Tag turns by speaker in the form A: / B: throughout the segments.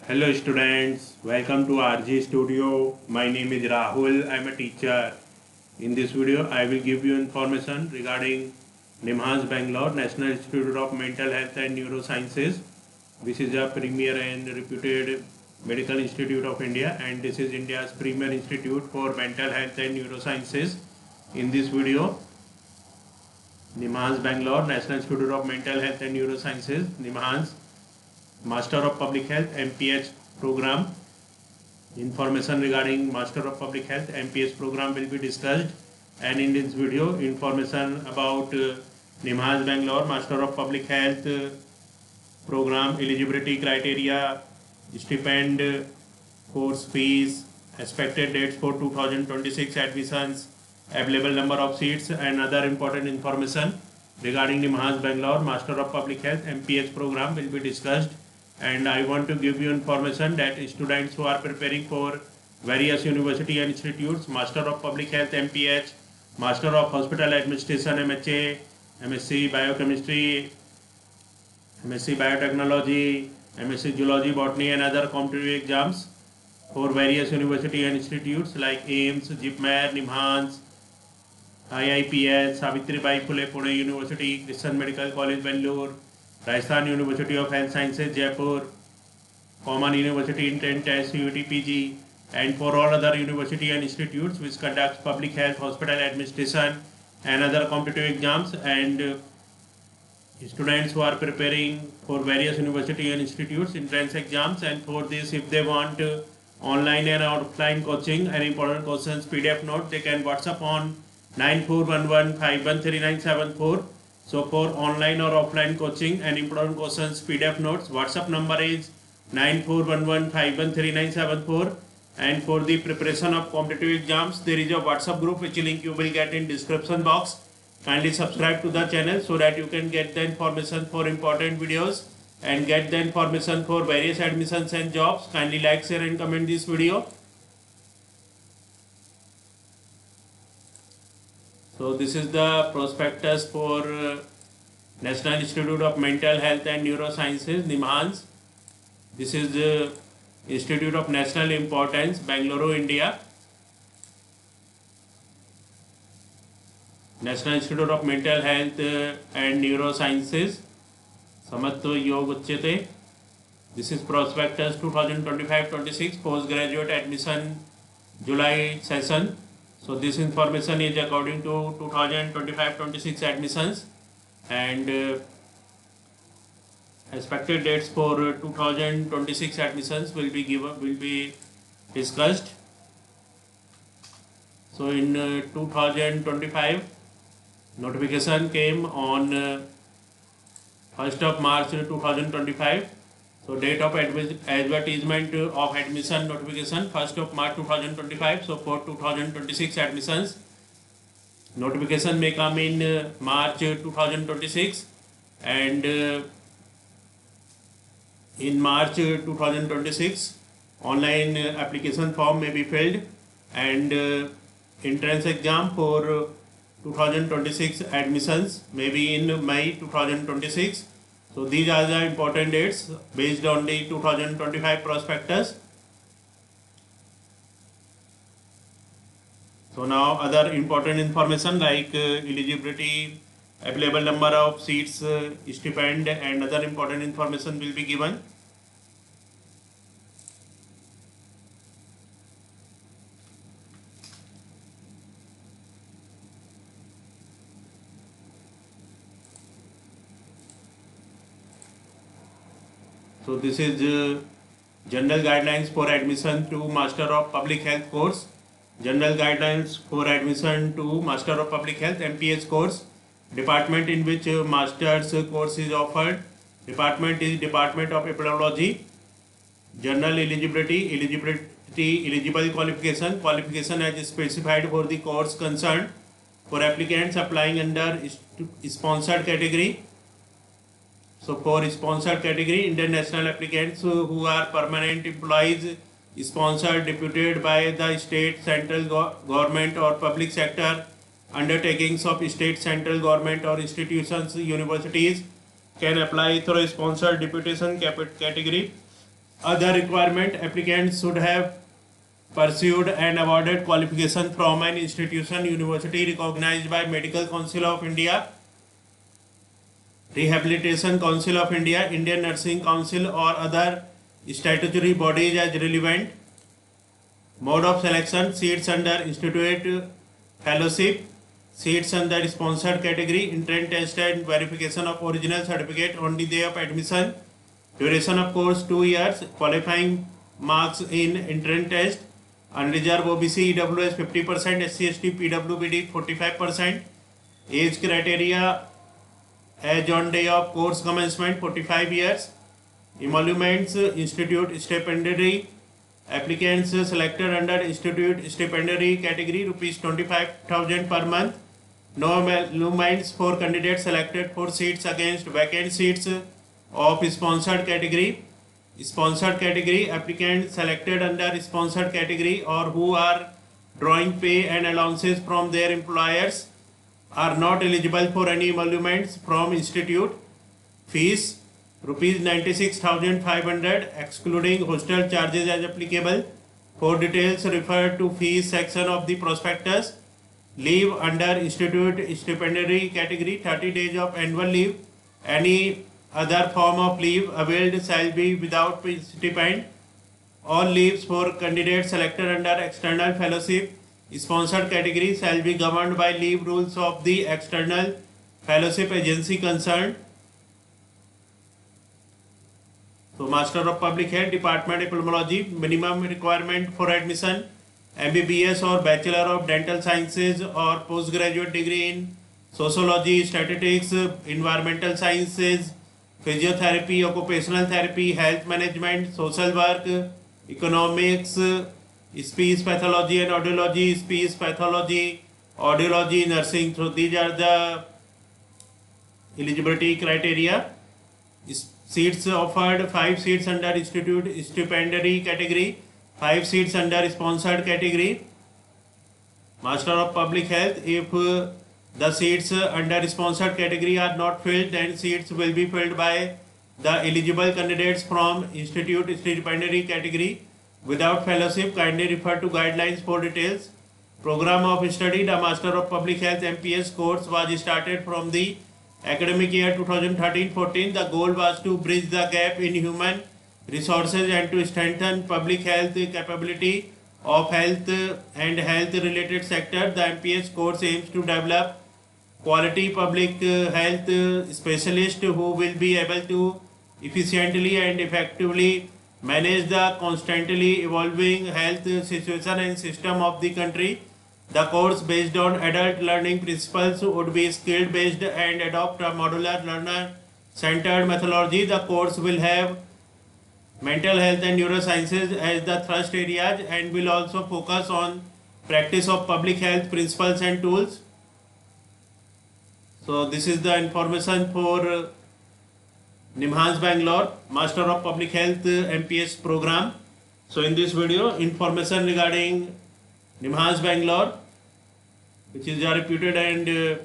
A: Hello students, welcome to RG Studio. My name is Rahul. I am a teacher. In this video, I will give you information regarding NIMHANS Bangalore, National Institute of Mental Health and Neurosciences. This is a premier and reputed medical institute of India, and this is India's premier institute for mental health and neurosciences. In this video, NIMHANS Bangalore, National Institute of Mental Health and Neurosciences, NIMHANS Master of Public Health MPH program. Information regarding Master of Public Health MPH program will be discussed, and in this video information about NIMHANS Bangalore Master of Public Health program, eligibility criteria, stipend, course fees, expected dates for 2026 admissions, available number of seats, and other important information regarding NIMHANS Bangalore Master of Public Health MPH program will be discussed. And I want to give you information that students who are preparing for various university and institutes, Master of Public Health MPH, Master of Hospital Administration MHA, MSc Biochemistry, MSc Biotechnology, MSc Zoology, Botany, and other competitive exams for various university and institutes like AIIMS, JIPMER, NIMHANS, IIPS, Savitribai Phule Pune University, Christian Medical College Bangalore, Rajasthan University of Health Sciences Jaipur, Common University Intent Test UTPG, and for all other university and institutes which conducts public health, hospital administration, and other competitive exams, and students who are preparing for various university and institutes entrance exams. And for this, if they want online and offline coaching and important questions PDF note, they can WhatsApp on 9411513974. So for online or offline coaching and important questions PDF notes, WhatsApp number is 9411513974. And for the preparation of competitive exams, there is a WhatsApp group which link you will get in description box. Kindly subscribe to the channel so that you can get the information for important videos and get the information for various admissions and jobs. Kindly like, share, and comment this video. So this is the prospectus for National Institute of Mental Health and Neurosciences, NIMHANS. This is the Institute of National Importance, Bangalore, India. National Institute of Mental Health and Neurosciences, Samatva Yog Uchyate. This is prospectus 2025-26 postgraduate admission July session. So this information is according to 2025-26 admissions, and expected dates for 2026 admissions will be discussed. So in 2025, notification came on 1st of March 2025. So date of advertisement of admission notification 1st of March 2025. So for 2026 admissions, notification may come in March 2026, and in March 2026 online application form may be filled, and entrance exam for 2026 admissions may be in May 2026. So these are the important dates based on the 2025 prospectus. So now other important information like eligibility, available number of seats, stipend, and other important information will be given. So this is general guidelines for admission to Master of Public Health course. General guidelines for admission to Master of Public Health MPH course. Department in which master's course is offered. Department is Department of Epidemiology. General eligibility, eligible qualification. Qualification as specified for the course concerned. For applicants applying under sponsored category. So for sponsored category, international applicants who are permanent employees sponsored, deputed by the state, central government or public sector undertakings of state, central government or institutions, universities can apply through a sponsored deputation category. Other requirement: applicants should have pursued and awarded qualification from an institution, university recognized by Medical Council of India, Rehabilitation Council of India, Indian Nursing Council, or other statutory bodies as relevant. Mode of selection: seats under institute fellowship, seats under sponsored category, entrance test and verification of original certificate on the day of admission. Duration of course 2 years. Qualifying marks in entrance test: unreserved OBC EWS 50%, SC ST PWBD 45%. Age criteria: age on day of course commencement 45 years. Emoluments: institute stipendiary. Applicants selected under institute stipendiary category rupees 25,000 per month. No emoluments for candidates selected for seats against vacant seats of sponsored category. Sponsored category: applicants selected under sponsored category or who are drawing pay and allowances from their employers are not eligible for any emoluments from institute. Fees: rupees 96,500 excluding hostel charges as applicable. For details refer to fees section of the prospectus. Leave under institute stipendiary category: 30 days of annual leave. Any other form of leave availed shall be without stipend. All leaves for candidates selected under external fellowship sponsored category shall be governed by leave rules of the external fellowship agency concerned. So, Master of Public Health, Department of Epidemiology. Minimum requirement for admission: MBBS or Bachelor of Dental Sciences or postgraduate degree in Sociology, Statistics, Environmental Sciences, Physiotherapy, Occupational Therapy, Health Management, Social Work, Economics, Speech Pathology and Audiology, Speech Pathology, Audiology, Nursing. So, these are the eligibility criteria. Seats offered: 5 seats under institute stipendiary category, 5 seats under sponsored category. Master of Public Health: if the seats under sponsored category are not filled, then seats will be filled by the eligible candidates from institute stipendiary category without fellowship. Kindly refer to guidelines for details. Program of study: the Master of Public Health MPS course was started from the academic year 2013-14. The goal was to bridge the gap in human resources and to strengthen public health capability of health and health related sector. The MPS course aims to develop quality public health specialists who will be able to efficiently and effectively manage the constantly evolving health situation and system of the country. The course, based on adult learning principles, would be skill based and adopt a modular learner centered methodology. The course will have mental health and neurosciences as the thrust areas and will also focus on practice of public health principles and tools. So, this is the information for NIMHANS Bangalore Master of Public Health MPS program. So, in this video, information regarding NIMHANS Bangalore, which is a reputed and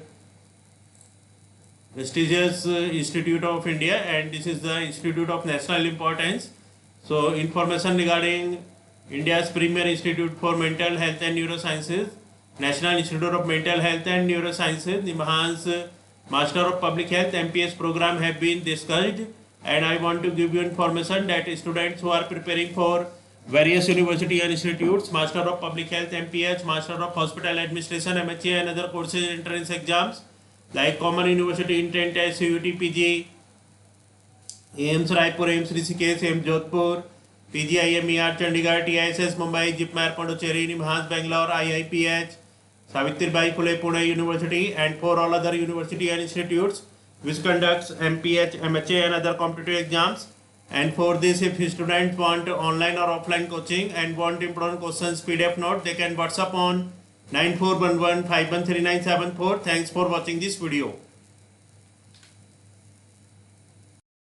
A: prestigious institute of India, and this is the institute of national importance. So, information regarding India's premier institute for mental health and neurosciences, National Institute of Mental Health and Neurosciences, NIMHANS Master of Public Health MPS program have been discussed, and I want to give you information that students who are preparing for various university and institutes, Master of Public Health MPH, Master of Hospital Administration MHA, and other courses entrance exams like Common University Entrance Test, CUT PG, AIIMS Raipur, AIIMS Rishikesh, AIIMS Jodhpur, PGIMER Chandigarh, TISS Mumbai, JIPMER Pondicherry, NIMHANS Bangalore, IIPH, Savitribai Phule Pune University, and for all other university and institutes which conducts MPH, MHA, and other competitive exams. And for this, if students want online or offline coaching and want important questions PDF note, they can WhatsApp on 9411 513974. Thanks for watching this video.